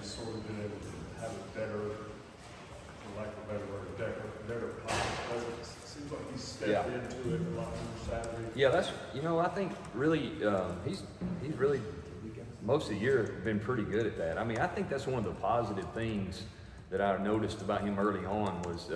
he's sort of been able to have a better, for lack of a better word, better pocket presence. It seems like he's stepped into it a lot more Saturday. Yeah, that's, I think really, he's really, most of the year been pretty good at that. I mean, I think that's one of the positive things that I noticed about him early on was,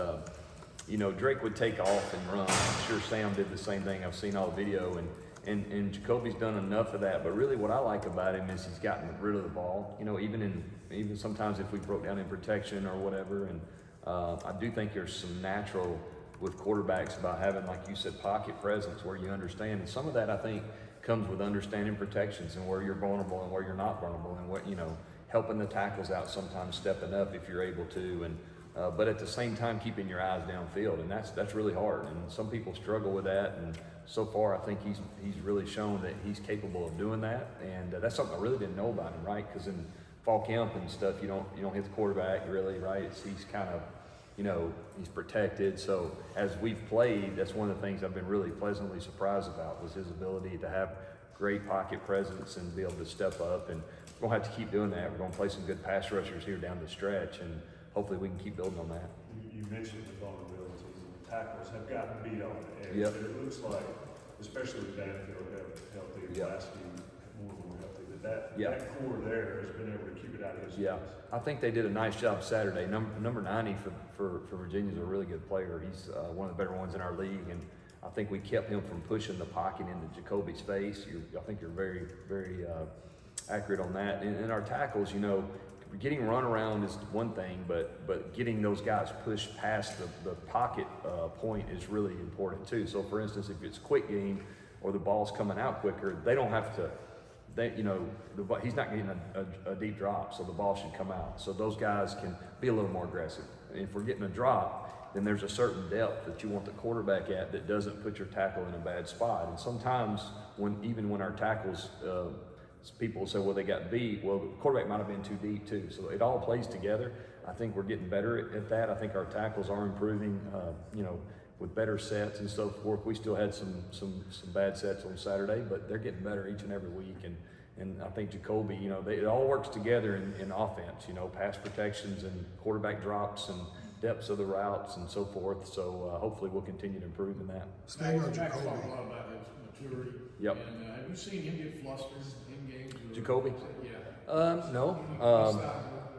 Drake would take off and run. I'm sure Sam did the same thing. I've seen all the video, and Jacoby's done enough of that. But really what I like about him is he's gotten rid of the ball, even sometimes if we broke down in protection or whatever. And I do think there's some natural with quarterbacks about having, like you said, pocket presence where you understand. And some of that I think comes with understanding protections and where you're vulnerable and where you're not vulnerable, and what, helping the tackles out, sometimes stepping up if you're able to, and but at the same time keeping your eyes downfield, and that's really hard. And some people struggle with that, and so far I think he's really shown that he's capable of doing that, and that's something I really didn't know about him, right? Because in fall camp and stuff, you don't hit the quarterback really, right? He's kind of, he's protected. So as we've played, that's one of the things I've been really pleasantly surprised about, was his ability to have great pocket presence and be able to step up. And we're gonna have to keep doing that. We're gonna play some good pass rushers here down the stretch, and hopefully we can keep building on that. You mentioned the vulnerabilities, and the tackles have gotten beat on the edge. Yep. But it looks like, especially with Danfield healthy, and Lasky more healthy, that core there has been able to keep it out of his hands. I think they did a nice job Saturday. Number 90 for Virginia's a really good player. He's one of the better ones in our league, and I think we kept him from pushing the pocket into Jacoby's face. I think you're very, very accurate on that. And our tackles, getting run around is one thing, but getting those guys pushed past the pocket point is really important too. So for instance, if it's quick game or the ball's coming out quicker, they don't have to, he's not getting a deep drop, so the ball should come out. So those guys can be a little more aggressive. And if we're getting a drop, then there's a certain depth that you want the quarterback at that doesn't put your tackle in a bad spot. And sometimes even when our tackles, people say, well, they got beat. Well, the quarterback might have been too deep too. So it all plays together. I think we're getting better at that. I think our tackles are improving, with better sets and so forth. We still had some bad sets on Saturday, but they're getting better each and every week. And I think Jacoby, it all works together in offense, pass protections and quarterback drops and depths of the routes and so forth. So hopefully we'll continue to improve in that. Staying on Jacoby. Talk a lot about his maturity. Yep. And have you seen him get flustered in games? Jacoby? Yeah. No.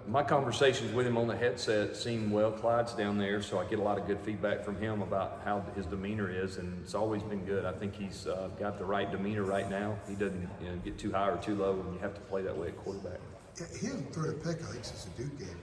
My conversations with him on the headset seem well. Clyde's down there, so I get a lot of good feedback from him about how his demeanor is, and it's always been good. I think he's got the right demeanor right now. He doesn't get too high or too low, and you have to play that way at quarterback. Yeah, he hasn't thrown a pick, I think, since the Duke game.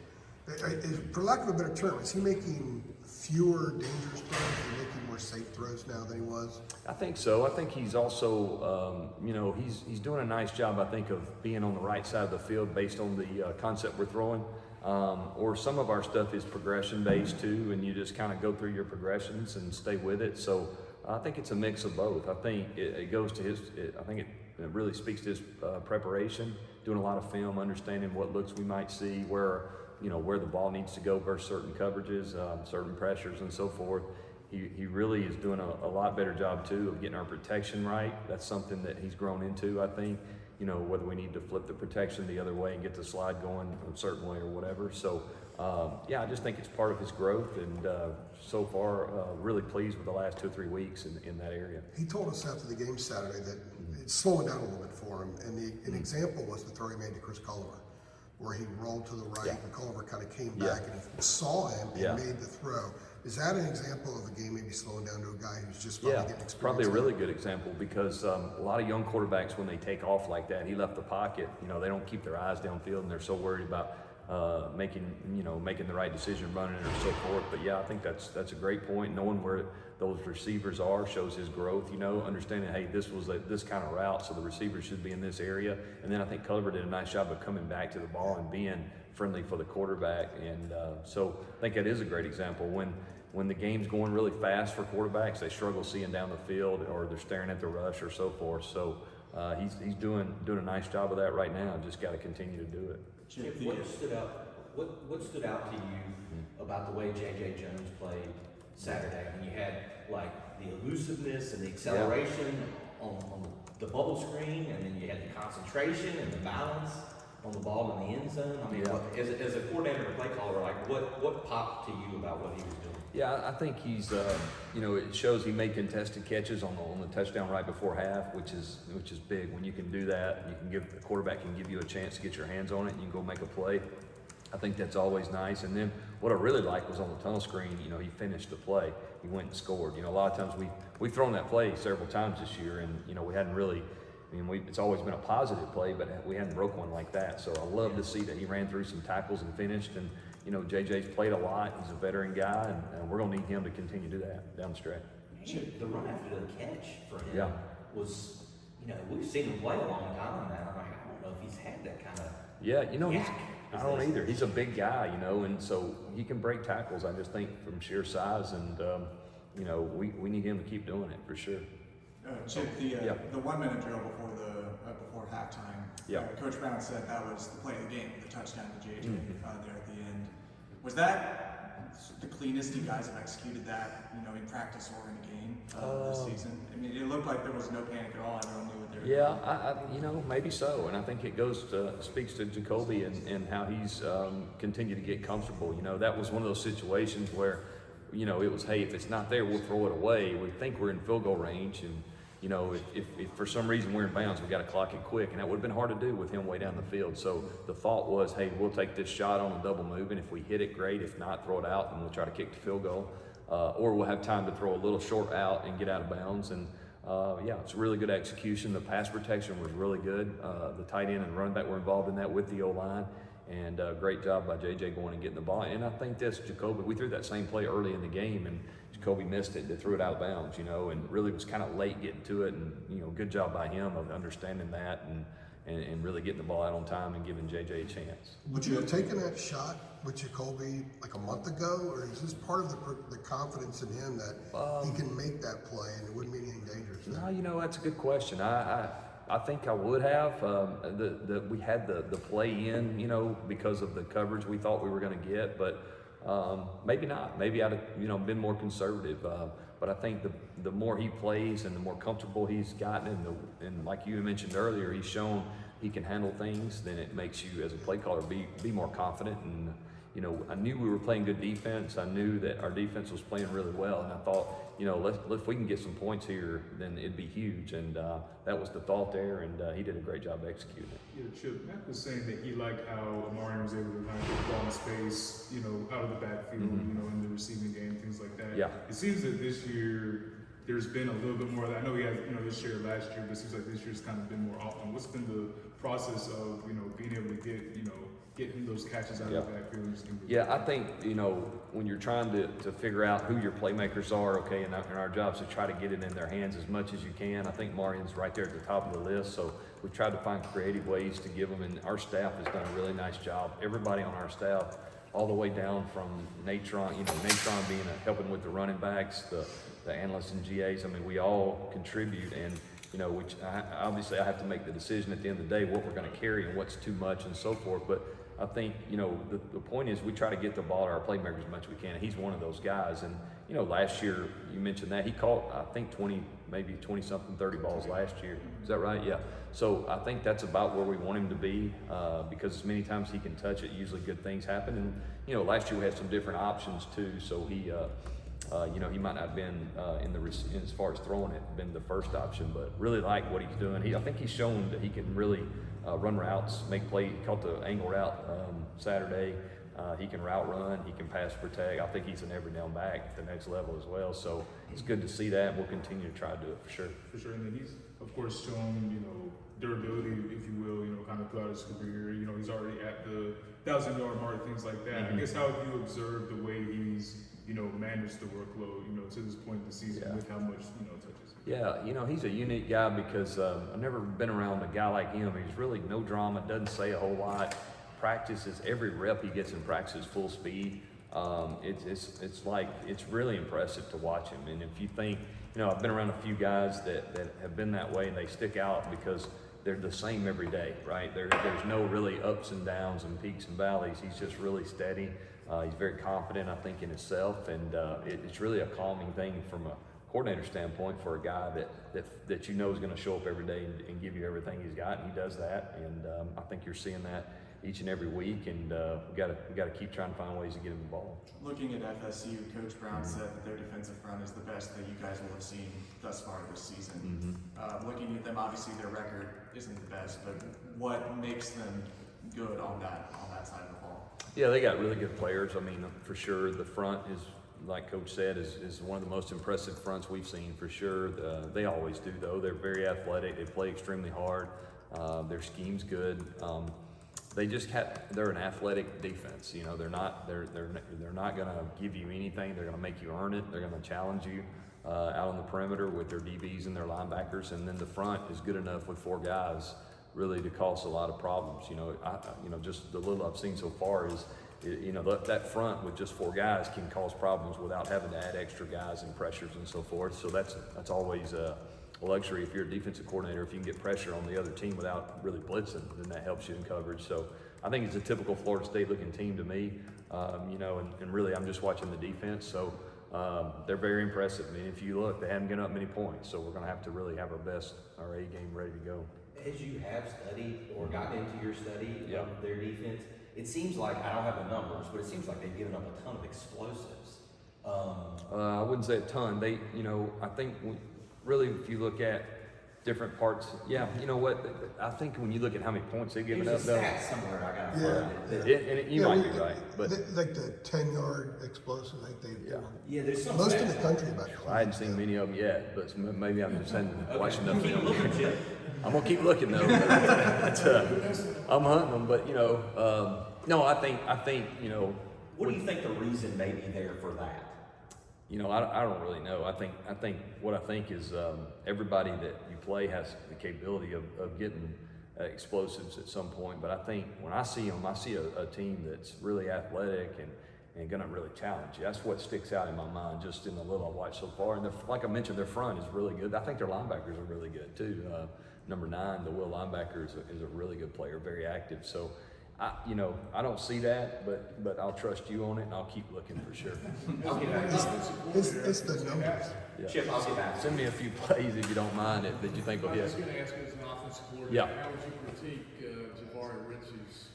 For lack of a better term, is he making fewer dangerous throws and making more safe throws now than he was? I think so. I think he's also, he's doing a nice job, I think, of being on the right side of the field based on the concept we're throwing. Or some of our stuff is progression based too, and you just kind of go through your progressions and stay with it. So I think it's a mix of both. I think it goes to I think it really speaks to his preparation, doing a lot of film, understanding what looks we might see, where the ball needs to go versus certain coverages, certain pressures and so forth. He really is doing a lot better job too of getting our protection right. That's something that he's grown into, I think, whether we need to flip the protection the other way and get the slide going a certain way or whatever. So I just think it's part of his growth, and so far really pleased with the last 2 or 3 weeks in that area. He told us after the game Saturday that it's slowing down a little bit for him, and an example was the throw he made to Chris Culliver, where he rolled to the right and Culliver kind of came back and he saw him and made the throw. Is that an example of a game maybe slowing down to a guy who's just probably getting experience? Probably a really good example, because a lot of young quarterbacks, when they take off like that, he left the pocket, they don't keep their eyes downfield, and they're so worried about making the right decision, running it or so forth. But I think that's a great point. Knowing where those receivers are shows his growth, understanding, hey, this was this kind of route, so the receiver should be in this area. And then I think Culliver did a nice job of coming back to the ball and being friendly for the quarterback. And so I think that is a great example. When the game's going really fast for quarterbacks, they struggle seeing down the field, or they're staring at the rush or so forth. So he's doing a nice job of that right now. Just got to continue to do it. Chip, what stood out to you about the way J.J. Jones played Saturday? When you had like the elusiveness and the acceleration on the bubble screen, and then you had the concentration and the balance on the ball in the end zone? I mean, Yeah. as a coordinator and play caller, like what popped to you about what he was doing? Yeah, I think he's, it shows he made contested catches on the touchdown right before half, which is big. When you can do that, you can give the quarterback can give you a chance to get your hands on it, and you can go make a play. I think that's always nice. And then what I really liked was on the tunnel screen, he finished the play. He went and scored. A lot of times we've thrown that play several times this year, and we hadn't really. It's always been a positive play, but we hadn't broke one like that. So I love to see that he ran through some tackles and finished. And JJ's played a lot. He's a veteran guy, and we're gonna need him to continue to do that down the stretch. The run after the catch for him was, we've seen him play a long time now. I'm like, I don't know if he's had that kind of. Yeah, I don't either. He's a big guy, and so he can break tackles. I just think from sheer size, and we need him to keep doing it for sure. Chip, the 1 minute drill before halftime. Coach Brown said that was the play of the game, the touchdown to JJ there at the end. Was that the cleanest you guys have executed that, in practice or in a game this season? I mean, it looked like there was no panic at all. Everyone knew what they were doing. Maybe so. And I think it speaks to Jacoby and how he's continued to get comfortable. That was one of those situations where, it was, hey, if it's not there, we'll throw it away. We think we're in field goal range, and if for some reason we're in bounds, we got to clock it quick, and that would have been hard to do with him way down the field. So the thought was, hey, we'll take this shot on a double move, and if we hit it, great. If not, throw it out, and we'll try to kick the field goal, or we'll have time to throw a little short out and get out of bounds. And it's really good execution. The pass protection was really good. The tight end and running back were involved in that with the O-line. And great job by JJ going and getting the ball. And I think that's Jacoby. We threw that same play early in the game, and Jacoby missed it. They threw it out of bounds, and really was kind of late getting to it. And good job by him of understanding that and really getting the ball out on time and giving JJ a chance. Would you have taken that shot with Jacoby like a month ago, or is this part of the confidence in him that he can make that play and it wouldn't be anything dangerous? No, that's a good question. I think I would have. We had the play in, because of the coverage we thought we were going to get, but maybe not. Maybe I'd have, been more conservative. But I think the more he plays and the more comfortable he's gotten, and like you mentioned earlier, he's shown he can handle things. Then it makes you, as a play caller, be more confident. And I knew we were playing good defense. I knew that our defense was playing really well, and I thought, if we can get some points here, then it'd be huge. And that was the thought there, and he did a great job executing it. Yeah, Chip, Matt was saying that he liked how Amari was able to kind of get the ball in space, out of the backfield, in the receiving game, things like that. Yeah. It seems that this year there's been a little bit more of that. I know he has, this year, last year, but it seems like this year's kind of been more often. What's been the process of, being able to get, getting those catches out of the backfield? Yeah, I think, when you're trying to figure out who your playmakers are, okay, and our job is to try to get it in their hands as much as you can. I think Marian's right there at the top of the list, so we tried to find creative ways to give them, and our staff has done a really nice job. Everybody on our staff, all the way down from Natron being helping with the running backs, the analysts and GAs, we all contribute, and which obviously I have to make the decision at the end of the day what we're going to carry and what's too much and so forth. But I think the point is we try to get the ball to our playmakers as much as we can. He's one of those guys, and last year you mentioned that he caught I think 20 something 30 balls last year. Is that right? Yeah. So I think that's about where we want him to be because as many times he can touch it, usually good things happen. And last year we had some different options too. So he he might not have been as far as throwing it, been the first option, but really like what he's doing. I think he's shown that he can really run routes, make play. He caught the angle route Saturday. He can route run. He can pass protect. I think he's an every down back at the next level as well. So it's good to see that. We'll continue to try to do it for sure. For sure, and then he's of course shown durability, if you will, kind of throughout his career. He's already at the 1,000-yard mark, things like that. Mm-hmm. I guess how have you observed the way he's managed the workload, to this point in the season with how much touches? Yeah, he's a unique guy because I've never been around a guy like him. He's really no drama, doesn't say a whole lot. Practices every rep he gets in practice is full speed. It's really impressive to watch him. And if you think, I've been around a few guys that have been that way and they stick out because they're the same every day, right? There's no really ups and downs and peaks and valleys. He's just really steady. He's very confident, I think, in himself, and it's really a calming thing from a coordinator standpoint for a guy that is going to show up every day and give you everything he's got, and he does that. And I think you're seeing that each and every week, and we got to keep trying to find ways to get him the ball. Looking at FSU, Coach Brown said that their defensive front is the best that you guys will have seen thus far this season. Looking at them, obviously their record isn't the best, but what makes them good on that side of the ball? Yeah, they got really good players. I mean, for sure, the front is, like Coach said, is one of the most impressive fronts we've seen for sure. They always do, though. They're very athletic. They play extremely hard. Their scheme's good. They're an athletic defense. You know, they're not going to give you anything. They're going to make you earn it. They're going to challenge you out on the perimeter with their DBs and their linebackers, and then the front is good enough with 4 guys really to cause a lot of problems. You know, just the little I've seen so far is, you know, that front with just 4 guys can cause problems without having to add extra guys and pressures and so forth. So that's always a luxury if you're a defensive coordinator. If you can get pressure on the other team without really blitzing, then that helps you in coverage. So I think it's a typical Florida State looking team to me, you know, and really I'm just watching the defense. So they're very impressive. I mean, if you look, they haven't given up many points. So we're going to have to really have our A game ready to go. As you have studied or gotten into your study Yeah. of their defense, it seems like, I don't have the numbers, but it seems like they've given up a ton of explosives. I wouldn't say a ton. They, you know, I think really if you look at different parts, yeah, you know what? I think when you look at how many points they've given up, There's a though, stat somewhere I got to Yeah. find it. you might be right, but like the 10-yard explosive, like they Yeah. Yeah, there's some most of stats the out country there. about I hadn't seen many of them yet. But maybe I'm just watching enough Keep film. looking, Chip. I'm gonna keep looking though. I'm hunting them, but you know, no, I think you know. What do you think the reason may be there for that? You know, I don't really know. I think what I think is everybody that you play has the capability of getting explosives at some point. But I think when I see them, I see a team that's really athletic and going to really challenge you. That's what sticks out in my mind, just in the little I've watched so far. And like I mentioned, their front is really good. I think their linebackers are really good too. Number 9, the Will linebacker is a really good player, very active. So. You know, I don't see that, but I'll trust you on it, and I'll keep looking for sure. I'll get back. it's the numbers. Yeah. Chip, I'll get back. Send me a few plays if you don't mind that you think will I hit. was going to ask you as an offensive coordinator, Yeah. how would you critique Jabari Ritchie's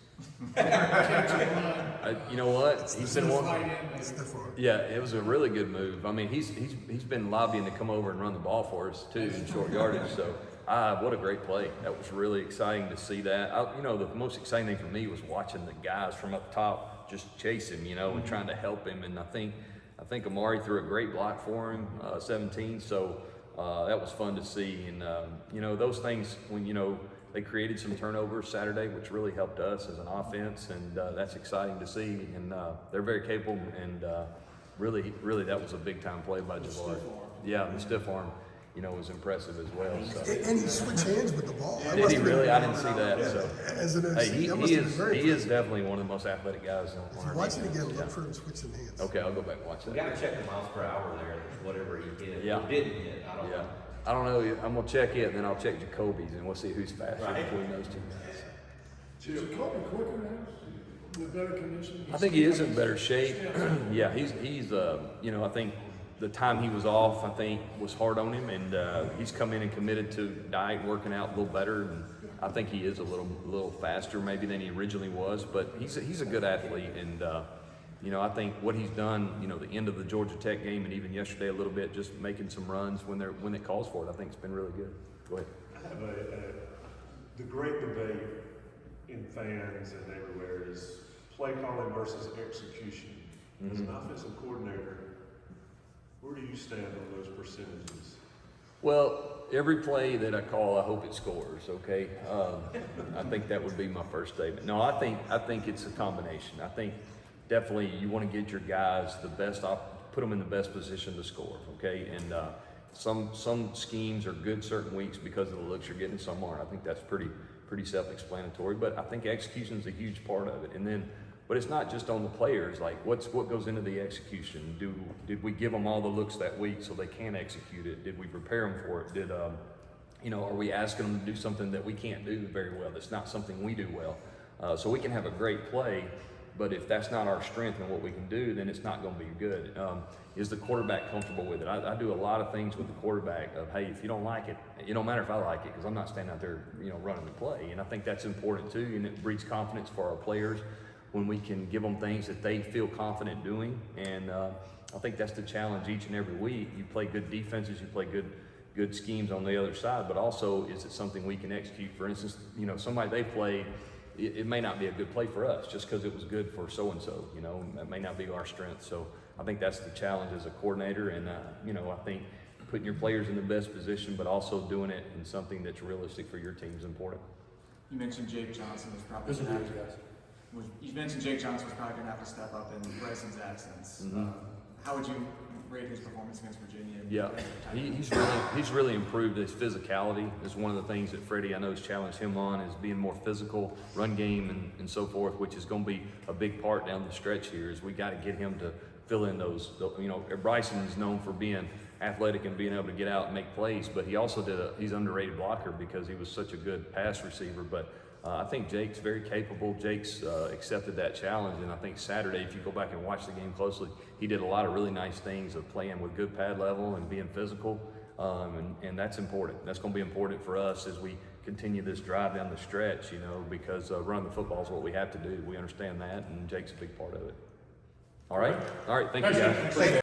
catch and run? You know what? He's been one. Tight end, It's maybe. the front. Yeah, it was a really good move. I mean, he's been lobbying to come over and run the ball for us too in short yardage. So, what a great play! That was really exciting to see that. You know, the most exciting thing for me was watching the guys from up top just chase him, you know, and trying to help him. And I think Amari threw a great block for him, 17. So that was fun to see. And you know, those things when you know they created some turnovers Saturday, which really helped us as an offense, and that's exciting to see. And they're very capable, and really, that was a big time play by Jabari. Yeah, the stiff arm, you know, was impressive as well. So. And he switched hands with the ball. That Did must he have been- really? I didn't see that. So. As an Hey, OC, that must have been very he is definitely one of the most athletic guys on If you our watch it defense. again, Yeah. look for him switching hands. Okay, I'll go back and watch We that. got to check the miles per hour there, whatever he hit. Yeah. Or didn't hit. I don't Yeah, know. I don't know. I'm gonna check it, and then I'll check Jacoby's, and we'll see who's faster Right. between those two guys. Is Jacoby quicker now? With better condition? I think he is in better shape. Yeah, he's you know, I think the time he was off, I think, was hard on him, and he's come in and committed to diet and working out a little better, and I think he is a little faster maybe than he originally was, but he's a good athlete, and you know, I think what he's done, you know, the end of the Georgia Tech game and even yesterday a little bit, just making some runs when it calls for it, I think it's been really good. Go ahead. I have the great debate in fans and everywhere is play calling versus execution. As an offensive coordinator, where do you stand on those percentages? Well, every play that I call, I hope it scores. Okay, I think that would be my first statement. No, I think it's a combination. I think definitely you want to get your guys the best, put them in the best position to score. Okay, and some schemes are good certain weeks because of the looks you're getting. Some aren't. I think that's pretty self-explanatory. But I think execution is a huge part of it. And then, but it's not just on the players. Like what goes into the execution? Did we give them all the looks that week so they can execute it? Did we prepare them for it? You know, are we asking them to do something that we can't do very well? That's not something we do well. So we can have a great play, But if that's not our strength and what we can do, then it's not going to be good. Is the quarterback comfortable with it? I do a lot of things with the quarterback of, hey, if you don't like it, it don't matter if I like it, because I'm not standing out there, running the play. And I think that's important too, and it breeds confidence for our players when we can give them things that they feel confident doing. And I think that's the challenge each and every week. You play good defenses, you play good schemes on the other side, but also is it something we can execute? For instance, somebody they played, it may not be a good play for us just because it was good for so-and-so, that may not be our strength. So I think that's the challenge as a coordinator. And, I think putting your players in the best position, but also doing it in something that's realistic for your team is important. You mentioned Jake Johnson was probably going to have to. You mentioned Jake Johnson was probably going to have to step up in Bryson's absence. How would you rate his performance against Virginia? Yeah, he's really improved. His physicality is one of the things that Freddie, I know, has challenged him on, is being more physical, run game and so forth, which is going to be a big part down the stretch here. Is we got to get him to fill in those. Bryson is known for being athletic and being able to get out and make plays, but he also he's underrated blocker because he was such a good pass receiver. But I think Jake's very capable. Jake's accepted that challenge, and I think Saturday, if you go back and watch the game closely, he did a lot of really nice things of playing with good pad level and being physical, and that's important. That's going to be important for us as we continue this drive down the stretch, because running the football is what we have to do. We understand that, and Jake's a big part of it. All right? All right, thank you, guys.